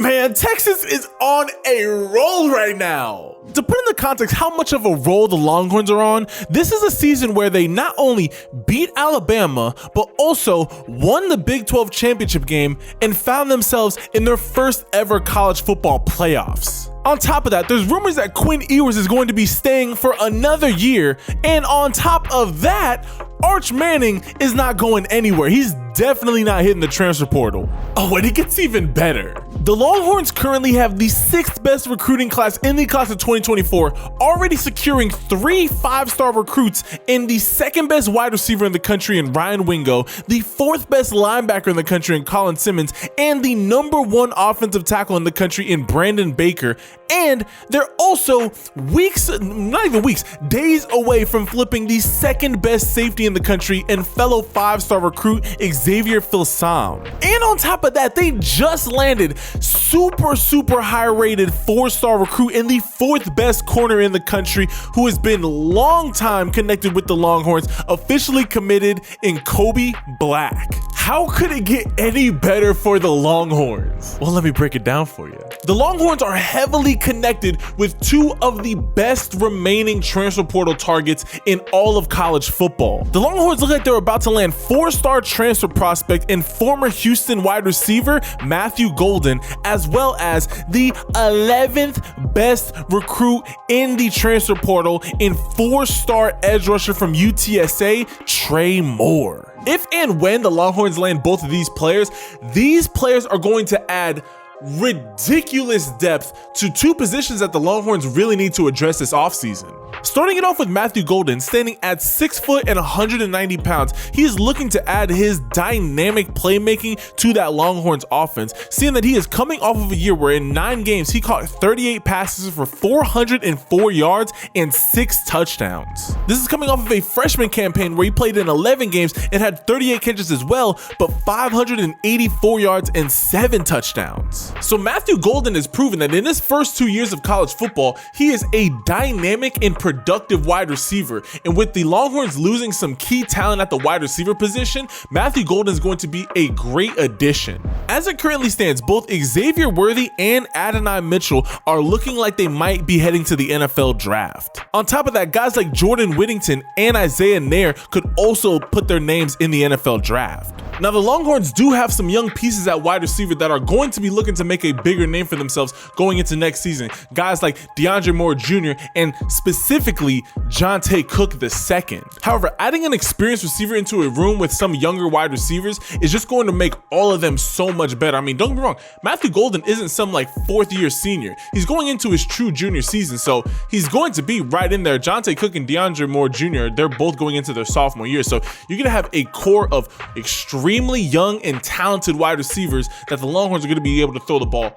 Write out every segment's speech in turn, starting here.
Man, Texas is on a roll right now. To put into context how much of a roll the Longhorns are on, this is a season where they not only beat Alabama, but also won the Big 12 championship game and found themselves in their first ever college football playoffs. On top of that, there's rumors that Quinn Ewers is going to be staying for another year, and on top of that, Arch Manning is not going anywhere. He's definitely not hitting the transfer portal. Oh, and it gets even better. The Longhorns currently have the 6th best recruiting class in the class of 2024, already securing 3 5-star recruits in the 2nd best wide receiver in the country in Ryan Wingo, the 4th best linebacker in the country in Colin Simmons, and the #1 offensive tackle in the country in Brandon Baker. And they're also days away from flipping the 2nd best safety in the country and fellow 5-star recruit Xavier Filsaime. And on top of that, they just landed super high rated 4-star recruit and the 4th best corner in the country, who has been long time connected with the Longhorns, officially committed in Kobe Black. How could it get any better for the Longhorns? Well, let me break it down for you. The Longhorns are heavily connected with 2 of the best remaining transfer portal targets in all of college football. The Longhorns look like they're about to land 4-star transfer prospect and former Houston wide receiver Matthew Golden, as well as the 11th best recruit in the transfer portal in 4-star edge rusher from UTSA, Trey Moore. If and when the Longhorns land both of these players are going to add ridiculous depth to 2 positions that the Longhorns really need to address this offseason. Starting it off with Matthew Golden, standing at 6 foot and 190 pounds, he is looking to add his dynamic playmaking to that Longhorns offense, seeing that he is coming off of a year where in 9 games he caught 38 passes for 404 yards and 6 touchdowns. This is coming off of a freshman campaign where he played in 11 games and had 38 catches as well, but 584 yards and 7 touchdowns. So Matthew Golden has proven that in his first 2 years of college football, he is a dynamic and productive wide receiver. And with the Longhorns losing some key talent at the wide receiver position, Matthew Golden is going to be a great addition. As it currently stands, both Xavier Worthy and Adonai Mitchell are looking like they might be heading to the NFL draft. On top of that, guys like Jordan Whittington and Isaiah Nair could also put their names in the NFL draft. Now, the Longhorns do have some young pieces at wide receiver that are going to be looking to make a bigger name for themselves going into next season. Guys like DeAndre Moore Jr. and specifically Jonte Cook II. However, adding an experienced receiver into a room with some younger wide receivers is just going to make all of them so much better. I mean, don't get me wrong, Matthew Golden isn't some like 4th-year senior. He's going into his true junior season, so he's going to be right in there. Jonte Cook and DeAndre Moore Jr., they're both going into their sophomore year, so you're going to have a core of extremely young and talented wide receivers that the Longhorns are going to be able to throw the ball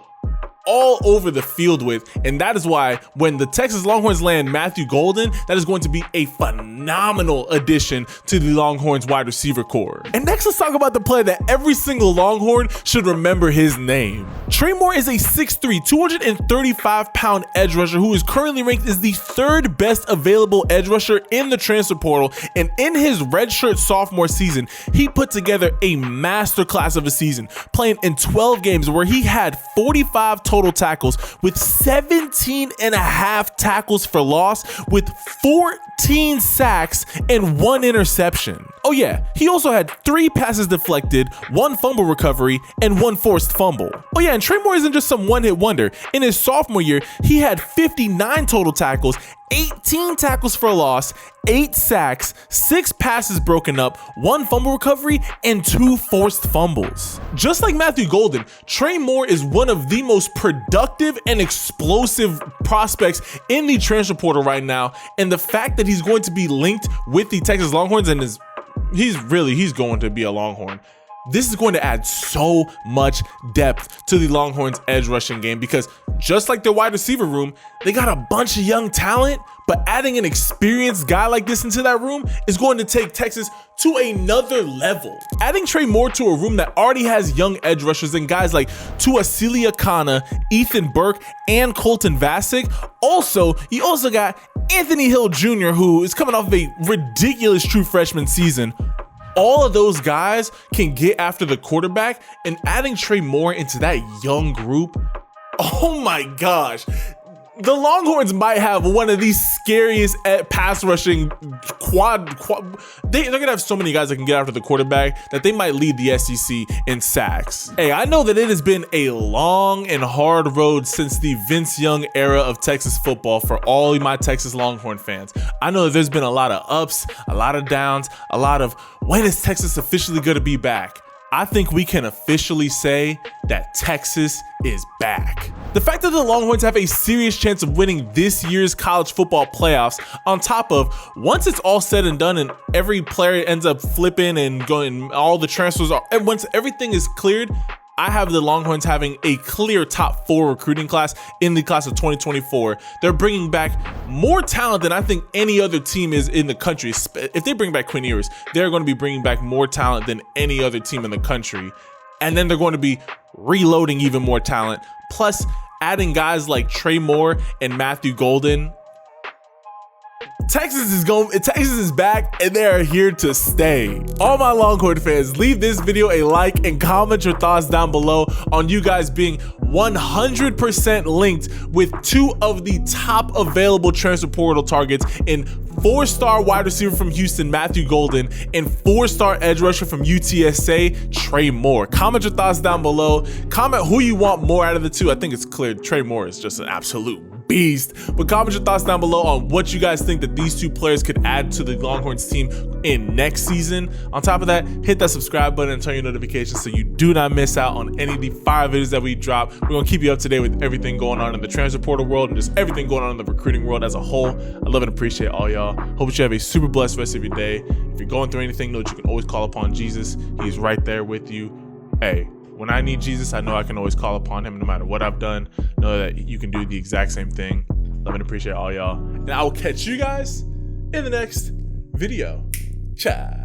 all over the field with. And that is why when the Texas Longhorns land Matthew Golden, that is going to be a phenomenal addition to the Longhorns wide receiver core. And next, let's talk about the player that every single Longhorn should remember his name. Trey Moore is a 6'3", 235-pound edge rusher who is currently ranked as the 3rd best available edge rusher in the transfer portal. And in his redshirt sophomore season, he put together a masterclass of a season, playing in 12 games where he had 45 total tackles with 17.5 tackles for loss with 14 sacks and 1 interception. Oh yeah, he also had 3 passes deflected, 1 fumble recovery, and 1 forced fumble. Oh yeah, and Trey Moore isn't just some one-hit wonder. In his sophomore year, he had 59 total tackles, 18 tackles for loss, 8 sacks, 6 passes broken up, 1 fumble recovery, and 2 forced fumbles. Just like Matthew Golden, Trey Moore is one of the most productive and explosive prospects in the transfer portal right now, and the fact that he's going to be linked with the Texas Longhorns and he's going to be a Longhorn. This is going to add so much depth to the Longhorns edge rushing game because just like their wide receiver room, they got a bunch of young talent, but adding an experienced guy like this into that room is going to take Texas to another level. Adding Trey Moore to a room that already has young edge rushers and guys like Tuasilia Kana, Ethan Burke, and Colton Vasek. You also got Anthony Hill Jr., who is coming off of a ridiculous true freshman season. All of those guys can get after the quarterback, and adding Trey Moore into that young group Oh my gosh. The Longhorns might have one of the scariest pass rushing quad. They're gonna have so many guys that can get after the quarterback that they might lead the SEC in sacks. Hey, I know that it has been a long and hard road since the Vince Young era of Texas football for all my Texas Longhorn fans. I know that there's been a lot of ups, a lot of downs, a lot of when is Texas officially gonna be back? I think we can officially say that Texas is back. The fact that the Longhorns have a serious chance of winning this year's college football playoffs, on top of once it's all said and done and every player ends up flipping and going, all the transfers are, and once everything is cleared, I have the Longhorns having a clear top 4 recruiting class in the class of 2024. They're bringing back more talent than I think any other team is in the country. If they bring back Quinn Ewers, they're going to be bringing back more talent than any other team in the country. And then they're going to be reloading even more talent, plus adding guys like Trey Moore and Matthew Golden. Texas is back, and they are here to stay. All my Longhorn fans, leave this video a like and comment your thoughts down below on you guys being 100% linked with 2 of the top available transfer portal targets in 4-star wide receiver from Houston, Matthew Golden, and 4-star edge rusher from UTSA, Trey Moore. Comment your thoughts down below. Comment who you want more out of the 2. I think it's clear Trey Moore is just an absolute beast. But comment your thoughts down below on what you guys think that these 2 players could add to the Longhorns team in next season. On top of that, hit that subscribe button and turn your notifications so you do not miss out on any of the fire videos that we drop. We're gonna keep you up to date with everything going on in the transfer portal world and just everything going on in the recruiting world as a whole. I love and appreciate all y'all. Hope that you have a super blessed rest of your day. If you're going through anything, know that you can always call upon Jesus. He's right there with you. Hey, when I need Jesus, I know I can always call upon him no matter what I've done. Know that you can do the exact same thing. Love and appreciate all y'all. And I will catch you guys in the next video. Ciao.